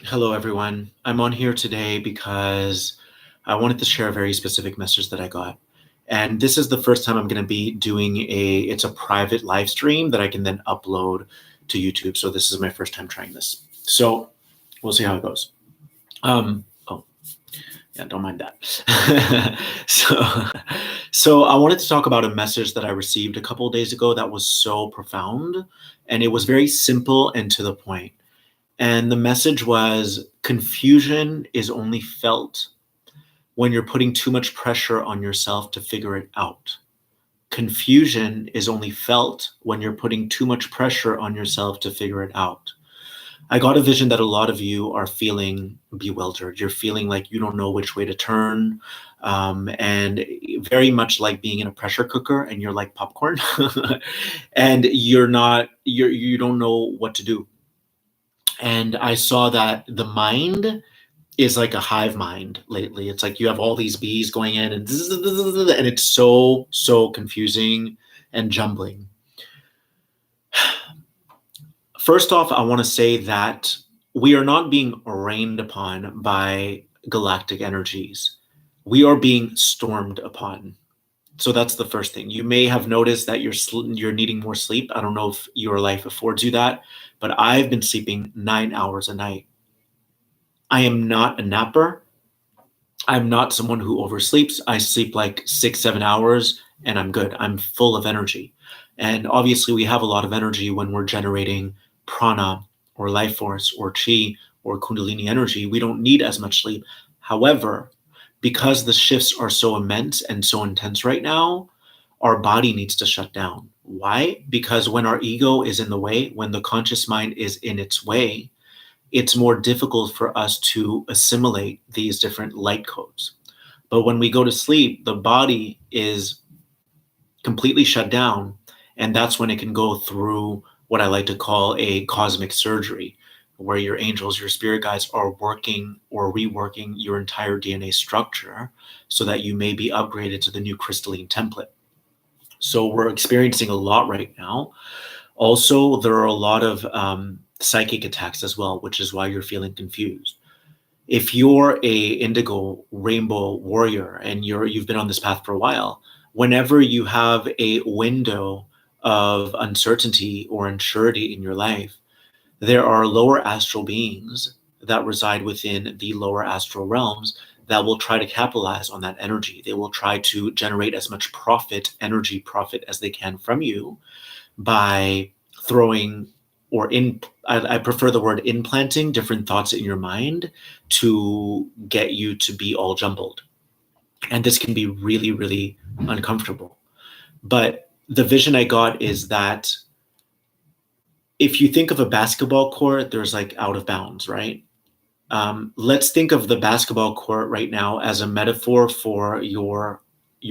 Hello, everyone. I'm on here today because I wanted to share a very specific message that I got. And this is the first time I'm going to be doing it's a private live stream that I can then upload to YouTube. So this is my first time trying this. So we'll see how it goes. Oh, yeah, don't mind that. so I wanted to talk about a message that I received a couple of days ago that was so profound, and it was very simple and to the point. And the message was confusion is only felt when you're putting too much pressure on yourself to figure it out. Confusion is only felt when you're putting too much pressure on yourself to figure it out. I got a vision that a lot of you are feeling bewildered. You're feeling like you don't know which way to turn. And very much like being in a pressure cooker and you're like popcorn and you don't know what to do. And I saw that the mind is like a hive mind lately. It's like you have all these bees going in and it's so confusing and jumbling. First off, I want to say that we are not being rained upon by galactic energies. We are being stormed upon. So that's the first thing. You may have noticed that you're needing more sleep. I don't know if your life affords you that, but I've been sleeping 9 hours a night. I am not a napper. I'm not someone who oversleeps. I sleep like 6, 7 hours and I'm good. I'm full of energy. And obviously, we have a lot of energy when we're generating prana or life force or chi or kundalini energy. We don't need as much sleep. However, because the shifts are so immense and so intense right now, our body needs to shut down. Why? Because when our ego is in the way, when the conscious mind is in its way, it's more difficult for us to assimilate these different light codes. But when we go to sleep, the body is completely shut down. And that's when it can go through what I like to call a cosmic surgery, where your angels, your spirit guides are working or reworking your entire DNA structure so that you may be upgraded to the new crystalline template. So we're experiencing a lot right now. Also, there are a lot of psychic attacks as well, which is why you're feeling confused. If you're a indigo rainbow warrior and you've been on this path for a while, whenever you have a window of uncertainty or unsurety in your life, there are lower astral beings that reside within the lower astral realms that will try to capitalize on that energy. They will try to generate as much energy profit as they can from you by throwing I prefer the word implanting different thoughts in your mind to get you to be all jumbled. And this can be really, really uncomfortable. But the vision I got is that if you think of a basketball court, there's like out of bounds, right? Let's think of the basketball court right now as a metaphor for your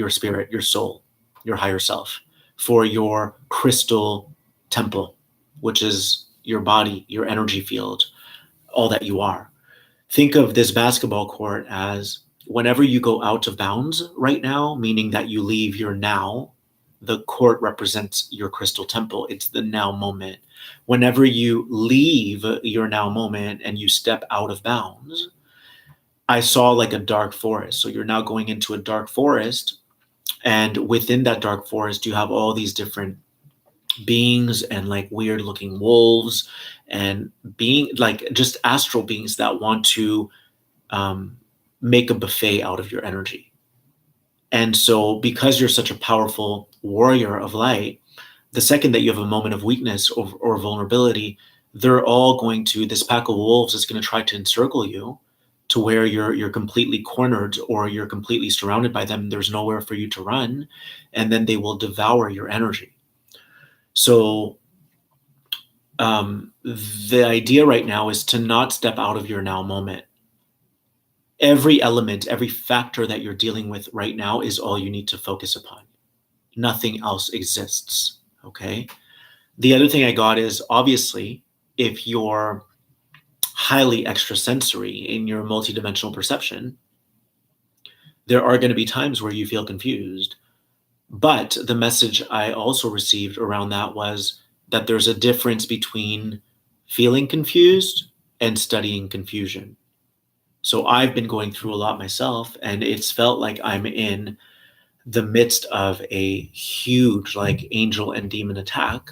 spirit, your soul, your higher self, for your crystal temple, which is your body, your energy field, all that you are. Think of this basketball court as whenever you go out of bounds right now, meaning that you leave your now, the court represents your crystal temple. It's the now moment. Whenever you leave your now moment and you step out of bounds, I saw like a dark forest. So you're now going into a dark forest. And within that dark forest, you have all these different beings and like weird looking wolves and being like just astral beings that want to make a buffet out of your energy. And so because you're such a powerful warrior of light, the second that you have a moment of weakness or vulnerability, they're all going to, this pack of wolves is going to try to encircle you to where you're completely cornered or you're completely surrounded by them. There's nowhere for you to run. And then they will devour your energy. So the idea right now is to not step out of your now moment. Every element, every factor that you're dealing with right now is all you need to focus upon. Nothing else exists. Okay. The other thing I got is obviously if you're highly extrasensory in your multidimensional perception, there are going to be times where you feel confused. But the message I also received around that was that there's a difference between feeling confused and studying confusion. So I've been going through a lot myself, and it's felt like I'm in the midst of a huge like angel and demon attack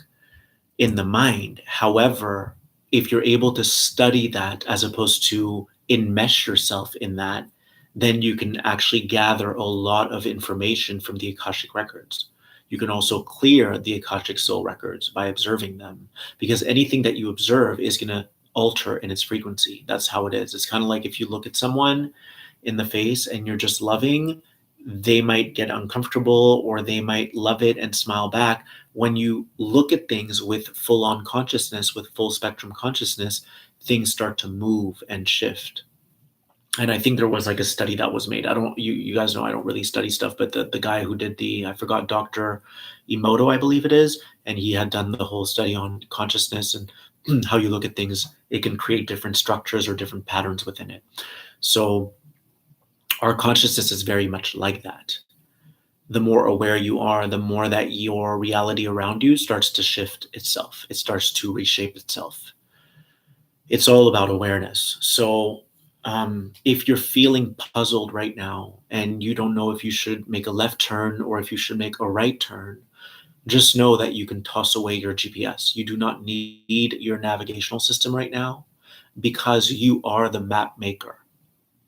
in the mind. However, if you're able to study that as opposed to enmesh yourself in that, then you can actually gather a lot of information from the Akashic records. You can also clear the Akashic soul records by observing them, because anything that you observe is going to alter in its frequency. That's how it is. It's kind of like if you look at someone in the face and you're just loving, they might get uncomfortable or they might love it and smile back. When you look at things with full on consciousness, with full spectrum consciousness, things start to move and shift. And I think there was like a study that was made. I don't, you guys know I don't really study stuff, but the guy who did I forgot, Dr. Emoto, I believe it is, and he had done the whole study on consciousness and how you look at things, it can create different structures or different patterns within it. So our consciousness is very much like that. The more aware you are, the more that your reality around you starts to shift itself. It starts to reshape itself. It's all about awareness. So if you're feeling puzzled right now and you don't know if you should make a left turn or if you should make a right turn, just know that you can toss away your GPS. You do not need your navigational system right now, because you are the map maker.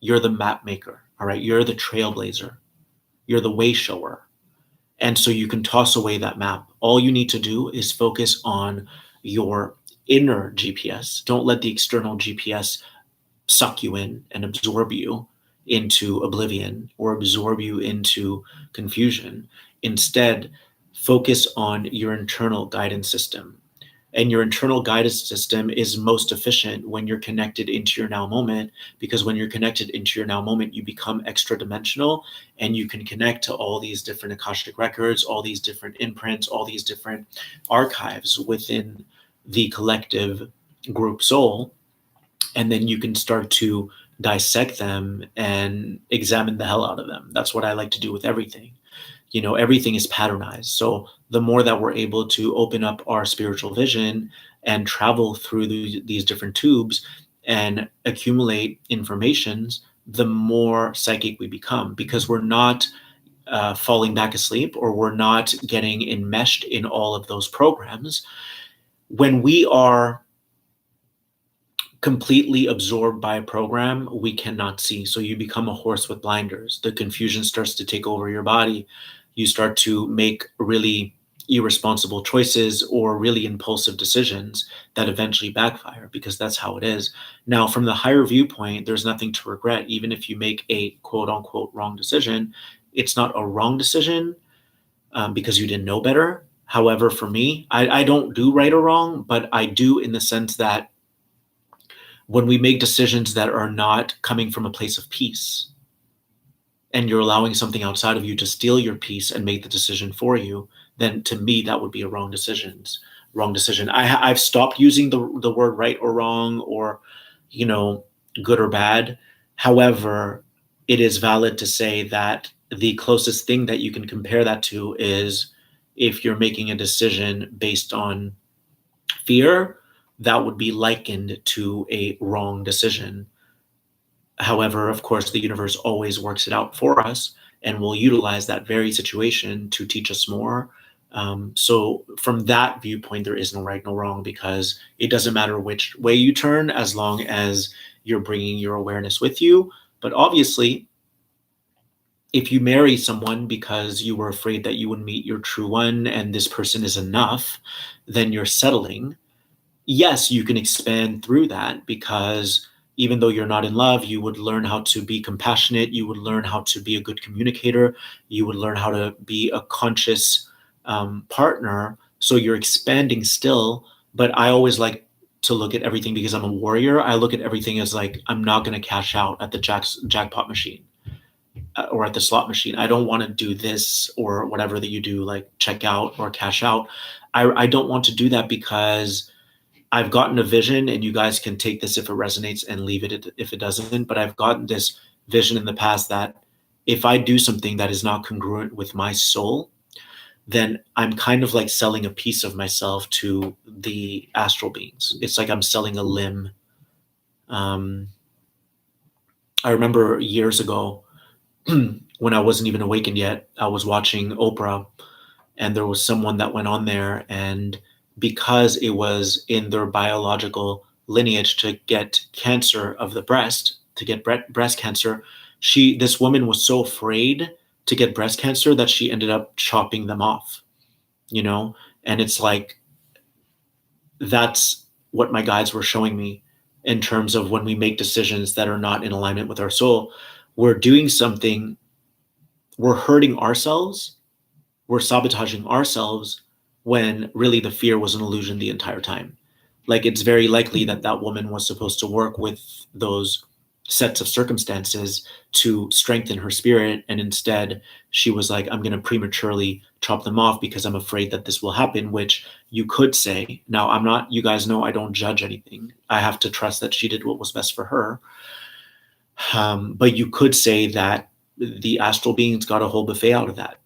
You're the map maker. All right. You're the trailblazer. You're the way shower. And so you can toss away that map. All you need to do is focus on your inner GPS. Don't let the external GPS suck you in and absorb you into oblivion or absorb you into confusion. Instead, focus on your internal guidance system. And your internal guidance system is most efficient when you're connected into your now moment, because when you're connected into your now moment, you become extra dimensional and you can connect to all these different Akashic records, all these different imprints, all these different archives within the collective group soul. And then you can start to dissect them and examine the hell out of them. That's what I like to do with everything. Everything is patternized. So the more that we're able to open up our spiritual vision and travel through these different tubes and accumulate informations, the more psychic we become, because we're not falling back asleep, or we're not getting enmeshed in all of those programs. When we are completely absorbed by a program, we cannot see. So you become a horse with blinders. The confusion starts to take over your body. You start to make really irresponsible choices or really impulsive decisions that eventually backfire, because that's how it is. Now, from the higher viewpoint, there's nothing to regret. Even if you make a quote unquote wrong decision, it's not a wrong decision because you didn't know better. However, for me, I don't do right or wrong, but I do in the sense that when we make decisions that are not coming from a place of peace, and you're allowing something outside of you to steal your peace and make the decision for you, then to me, that would be a wrong decision. I've stopped using the word right or wrong, or, good or bad. However, it is valid to say that the closest thing that you can compare that to is if you're making a decision based on fear, that would be likened to a wrong decision. However, of course, the universe always works it out for us and will utilize that very situation to teach us more. So from that viewpoint, there is no right, no wrong, because it doesn't matter which way you turn as long as you're bringing your awareness with you. But obviously, if you marry someone because you were afraid that you would meet your true one and this person is enough, then you're settling. Yes, you can expand through that, because even though you're not in love, you would learn how to be compassionate. You would learn how to be a good communicator. You would learn how to be a conscious partner. So you're expanding still. But I always like to look at everything, because I'm a warrior. I look at everything as like, I'm not going to cash out at the jackpot machine or at the slot machine. I don't want to do this or whatever that you do, like check out or cash out. I don't want to do that, because I've gotten a vision, and you guys can take this if it resonates and leave it if it doesn't. But I've gotten this vision in the past that if I do something that is not congruent with my soul, then I'm kind of like selling a piece of myself to the astral beings. It's like I'm selling a limb Um, I remember years ago when I wasn't even awakened yet, I was watching Oprah, and there was someone that went on there, and because it was in their biological lineage to get cancer of the breast, to get breast cancer, this woman was so afraid to get breast cancer that she ended up chopping them off, you know? And it's like, that's what my guides were showing me in terms of when we make decisions that are not in alignment with our soul, we're doing something, we're hurting ourselves, we're sabotaging ourselves, when really the fear was an illusion the entire time. Like, it's very likely that that woman was supposed to work with those sets of circumstances to strengthen her spirit, and instead she was like, I'm going to prematurely chop them off because I'm afraid that this will happen. Which you could say, now I'm not, you guys know I don't judge anything, I have to trust that she did what was best for her. But you could say that the astral beings got a whole buffet out of that,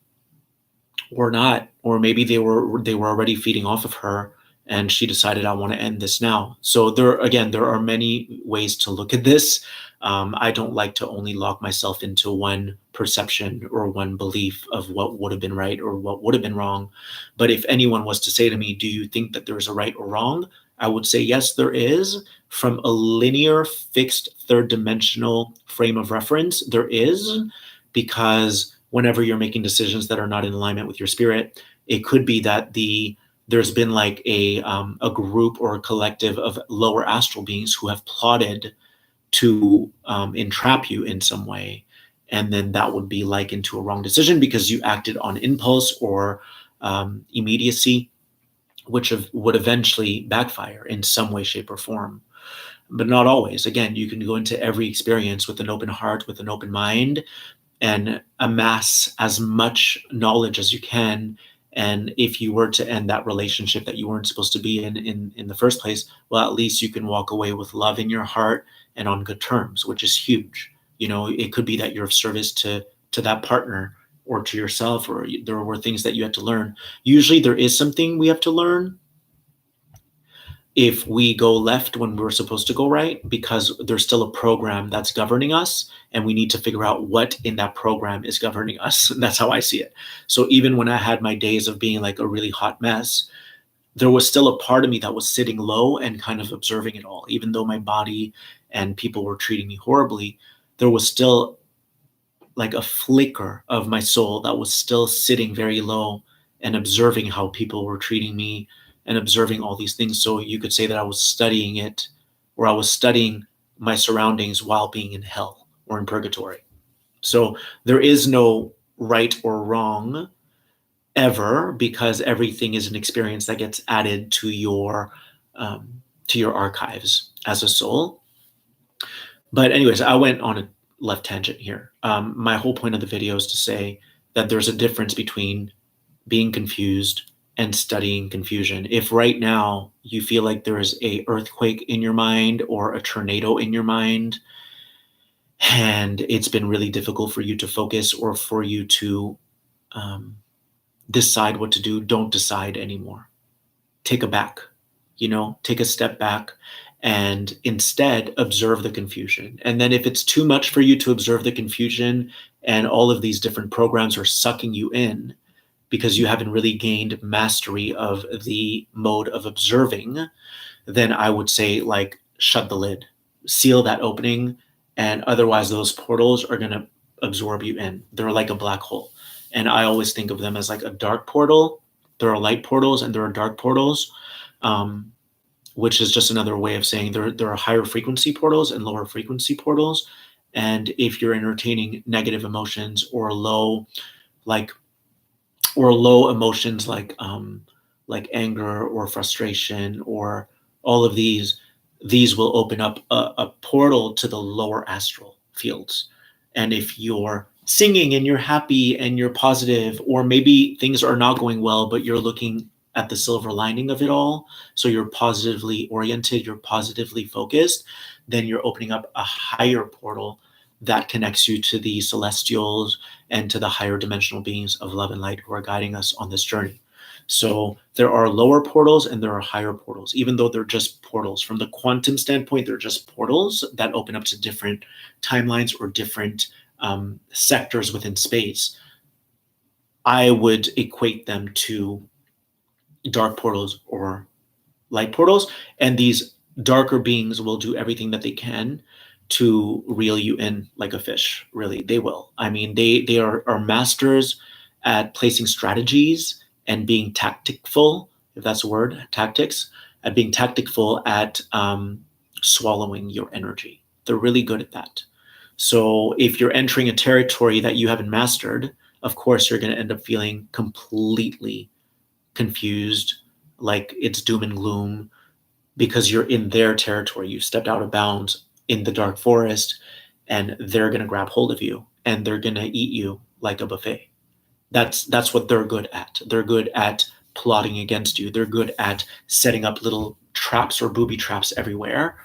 or not, or maybe they were already feeding off of her, and she decided, I want to end this now. So there are many ways to look at this. I don't like to only lock myself into one perception or one belief of what would have been right or what would have been wrong. But if anyone was to say to me, do you think that there's a right or wrong, I would say yes, there is. From a linear, fixed, third dimensional frame of reference, there is. Because whenever you're making decisions that are not in alignment with your spirit, it could be that there's been like a group or a collective of lower astral beings who have plotted to entrap you in some way, and then that would be likened to a wrong decision because you acted on impulse or immediacy, which would eventually backfire in some way, shape, or form. But not always. Again, you can go into every experience with an open heart, with an open mind, and amass as much knowledge as you can. And if you were to end that relationship that you weren't supposed to be in the first place, well, at least you can walk away with love in your heart and on good terms, which is huge. It could be that you're of service to that partner or to yourself, or there were things that you had to learn. Usually there is something we have to learn if we go left when we're supposed to go right, because there's still a program that's governing us, and we need to figure out what in that program is governing us. And that's how I see it. So even when I had my days of being like a really hot mess, there was still a part of me that was sitting low and kind of observing it all. Even though my body and people were treating me horribly, there was still like a flicker of my soul that was still sitting very low and observing how people were treating me and observing all these things. So you could say that I was studying it, or I was studying my surroundings while being in hell or in purgatory. So there is no right or wrong ever, because everything is an experience that gets added to your archives as a soul. But anyways, I went on a left tangent here. My whole point of the video is to say that there's a difference between being confused and studying confusion. If right now you feel like there is a earthquake in your mind or a tornado in your mind, and it's been really difficult for you to focus or for you to decide what to do, don't decide anymore. Take a step back and instead observe the confusion. And then if it's too much for you to observe the confusion and all of these different programs are sucking you in, because you haven't really gained mastery of the mode of observing, then I would say, like, shut the lid, seal that opening, and otherwise those portals are going to absorb you in. They're like a black hole. And I always think of them as like a dark portal. There are light portals and there are dark portals, which is just another way of saying there are higher frequency portals and lower frequency portals. And if you're entertaining negative emotions or low emotions like anger or frustration or all of these will open up a portal to the lower astral fields. And if you're singing and you're happy and you're positive, or maybe things are not going well, but you're looking at the silver lining of it all, so you're positively oriented, you're positively focused, then you're opening up a higher portal that connects you to the celestials and to the higher dimensional beings of love and light who are guiding us on this journey. So there are lower portals and there are higher portals, even though they're just portals. From the quantum standpoint, they're just portals that open up to different timelines or different sectors within space. I would equate them to dark portals or light portals, and these darker beings will do everything that they can to reel you in like a fish. Really, they will. I mean, they are masters at placing strategies and being tactful, if that's a word, tactics, at being tactful at swallowing your energy. They're really good at that. So if you're entering a territory that you haven't mastered, of course you're going to end up feeling completely confused, like it's doom and gloom, because you're in their territory. You stepped out of bounds in the dark forest, and they're going to grab hold of you and they're going to eat you like a buffet. That's what they're good at. They're good at plotting against you. They're good at setting up little traps or booby traps everywhere,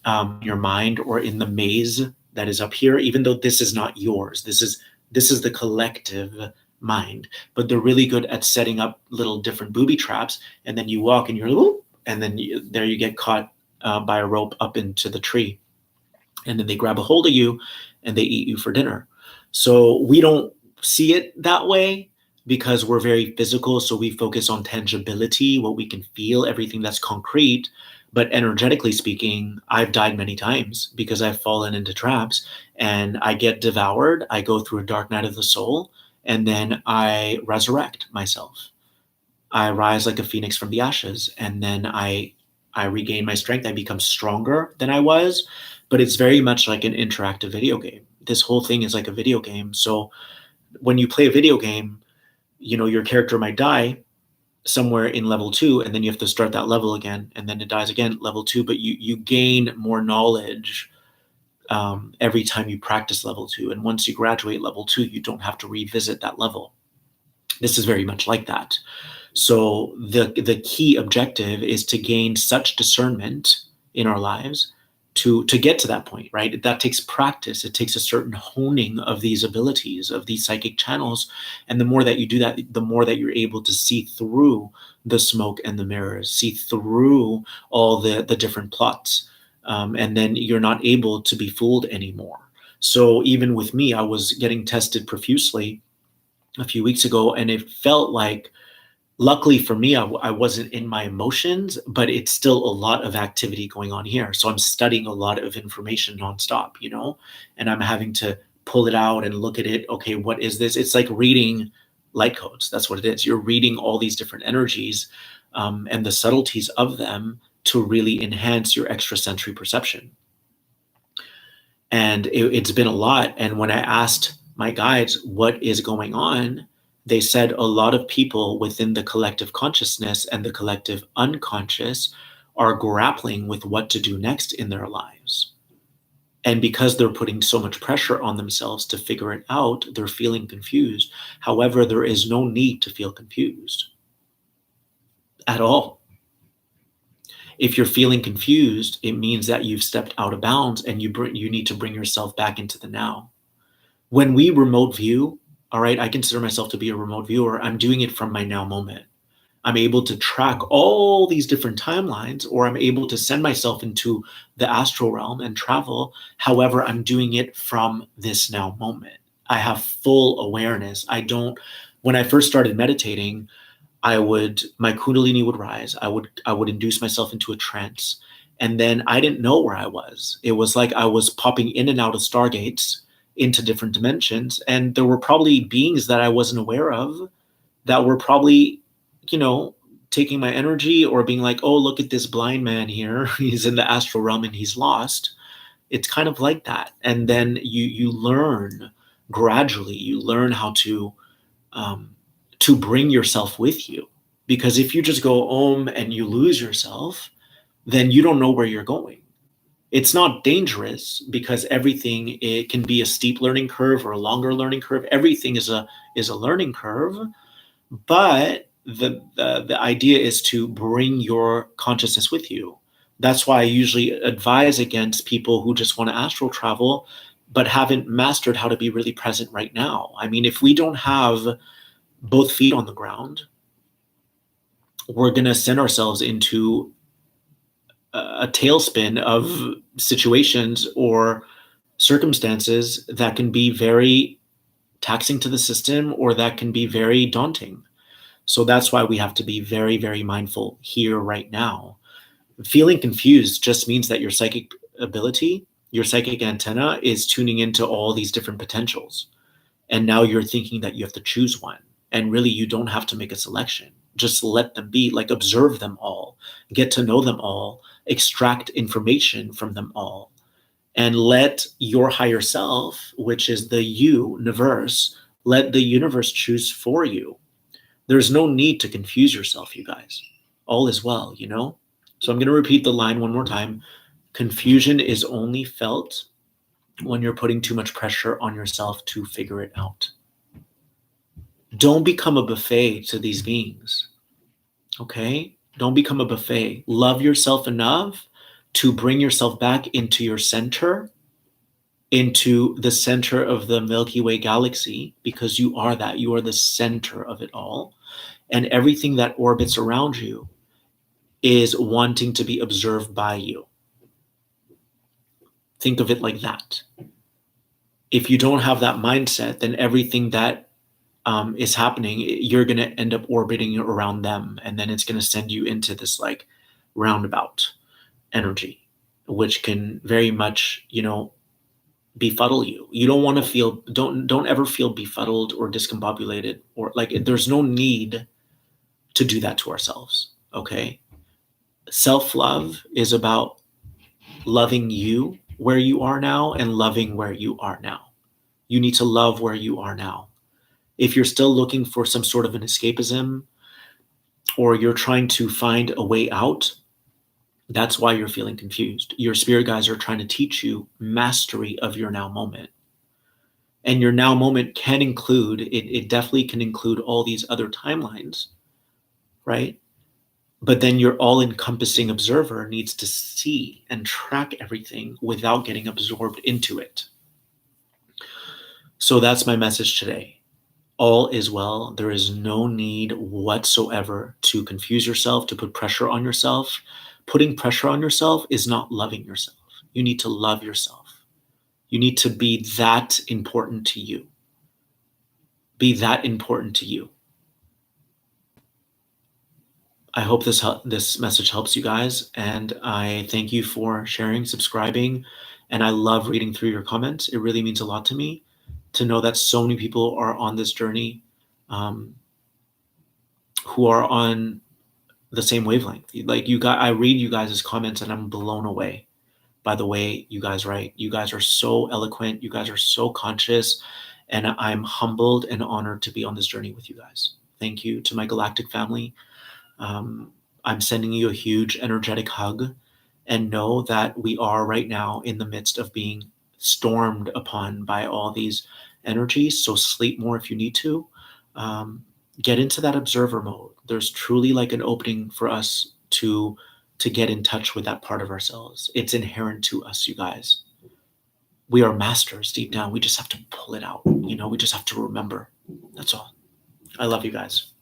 in your mind or in the maze that is up here. Even though this is not yours, this is the collective mind. But they're really good at setting up little different booby traps, and then you walk and you're whoop, and then there you get caught by a rope up into the tree, and then they grab a hold of you and they eat you for dinner. So we don't see it that way because we're very physical. So we focus on tangibility, what we can feel, everything that's concrete. But energetically speaking, I've died many times because I've fallen into traps and I get devoured. I go through a dark night of the soul, and then I resurrect myself. I rise like a phoenix from the ashes, and then I regain my strength. I become stronger than I was. But it's very much like an interactive video game. This whole thing is like a video game. So when you play a video game, your character might die somewhere in level 2, and then you have to start that level again, and then it dies again level 2. But you gain more knowledge every time you practice level 2, and once you graduate level 2, you don't have to revisit that level. This is very much like that. So the key objective is to gain such discernment in our lives to get to that point, right? That takes practice. It takes a certain honing of these abilities, of these psychic channels. And the more that you do that, the more that you're able to see through the smoke and the mirrors, see through all the different plots. And then you're not able to be fooled anymore. So even with me, I was getting tested profusely a few weeks ago, and it felt like, luckily for me, I wasn't in my emotions, but it's still a lot of activity going on here. So I'm studying a lot of information nonstop, and I'm having to pull it out and look at it. Okay, what is this? It's like reading light codes. That's what it is. You're reading all these different energies and the subtleties of them to really enhance your extrasensory perception. And it's been a lot. And when I asked my guides what is going on, they said a lot of people within the collective consciousness and the collective unconscious are grappling with what to do next in their lives. And because they're putting so much pressure on themselves to figure it out, they're feeling confused. However, there is no need to feel confused at all. If you're feeling confused, it means that you've stepped out of bounds, and you need to bring yourself back into the now. When we remote view, all right, I consider myself to be a remote viewer. I'm doing it from my now moment. I'm able to track all these different timelines, or I'm able to send myself into the astral realm and travel. However, I'm doing it from this now moment. I have full awareness. When I first started meditating, my Kundalini would rise. I would induce myself into a trance. And then I didn't know where I was. It was like I was popping in and out of stargates into different dimensions. And there were probably beings that I wasn't aware of that were probably, taking my energy, or being like, oh, look at this blind man here. He's in the astral realm and he's lost. It's kind of like that. And then you learn gradually, you learn how to bring yourself with you. Because if you just go and you lose yourself, then you don't know where you're going. It's not dangerous because everything, it can be a steep learning curve or a longer learning curve. Everything is a learning curve, but the idea is to bring your consciousness with you. That's why I usually advise against people who just want to astral travel but haven't mastered how to be really present right now. I mean, if we don't have both feet on the ground, we're going to send ourselves into a tailspin of situations or circumstances that can be very taxing to the system, or that can be very daunting. So that's why we have to be very, very mindful here right now. Feeling confused just means that your psychic ability, your psychic antenna is tuning into all these different potentials. And now you're thinking that you have to choose one. And really, you don't have to make a selection. Just let them be, like observe them all, get to know them all, extract information from them all, and let your higher self, which is the universe, let the universe choose for you. There's no need to confuse yourself, you guys. All is well, you know? So I'm going to repeat the line one more time. Confusion is only felt when you're putting too much pressure on yourself to figure it out. Don't become a buffet to these beings, okay? Don't become a buffet. Love yourself enough to bring yourself back into your center, into the center of the Milky Way galaxy, because you are that. You are the center of it all. And everything that orbits around you is wanting to be observed by you. Think of it like that. If you don't have that mindset, then everything that is happening, you're going to end up orbiting around them. And then it's going to send you into this like roundabout energy, which can very much, befuddle you. You don't want to feel, don't ever feel befuddled or discombobulated, or like there's no need to do that to ourselves. Okay. Self-love is about loving you where you are now and loving where you are now. You need to love where you are now. If you're still looking for some sort of an escapism, or you're trying to find a way out, that's why you're feeling confused. Your spirit guides are trying to teach you mastery of your now moment. And your now moment can include, it definitely can include all these other timelines, right? But then your all-encompassing observer needs to see and track everything without getting absorbed into it. So that's my message today. All is well. There is no need whatsoever to confuse yourself, to put pressure on yourself. Putting pressure on yourself is not loving yourself. You need to love yourself. You need to be that important to you. Be that important to you. I hope this message helps you guys, and I thank you for sharing, subscribing, and I love reading through your comments. It really means a lot to me to know that so many people are on this journey, who are on the same wavelength. Like I read you guys' comments and I'm blown away by the way you guys write. You guys are so eloquent. You guys are so conscious, and I'm humbled and honored to be on this journey with you guys. Thank you to my galactic family. I'm sending you a huge energetic hug, and know that we are right now in the midst of being stormed upon by all these energies. So sleep more if you need to. Get into that observer mode. There's truly like an opening for us to get in touch with that part of ourselves. It's inherent to us, you guys. We are masters deep down. We just have to pull it out. We just have to remember. That's all. I love you guys.